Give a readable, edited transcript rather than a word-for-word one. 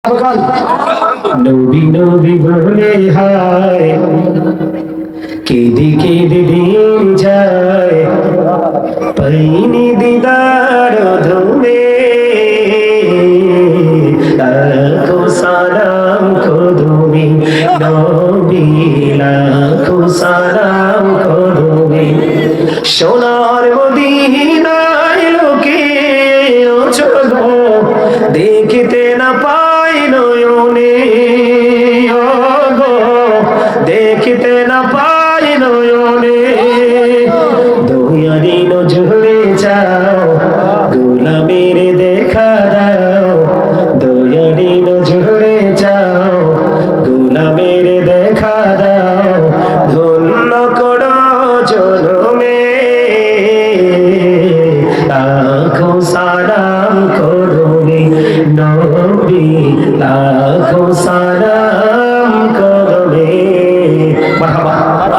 নবী নবী বলে হায় কেঁদে কেঁদে দিন যায় পাইনি দিদার ধুমে লাখো সালাম কদমে নবী লাখো সালাম কদমে সোনার মদিনায় লোকে চলো দেখিতে না পাই নয়নে দেখিতে না পাই নয়নে দয়ারি নজরে যাও গোলামের দেখা দাও দয়ারি নজরে যাও গোলামের দেখা দাও ধন্য করো জনমে লাখো সালাম করো নবী লাখো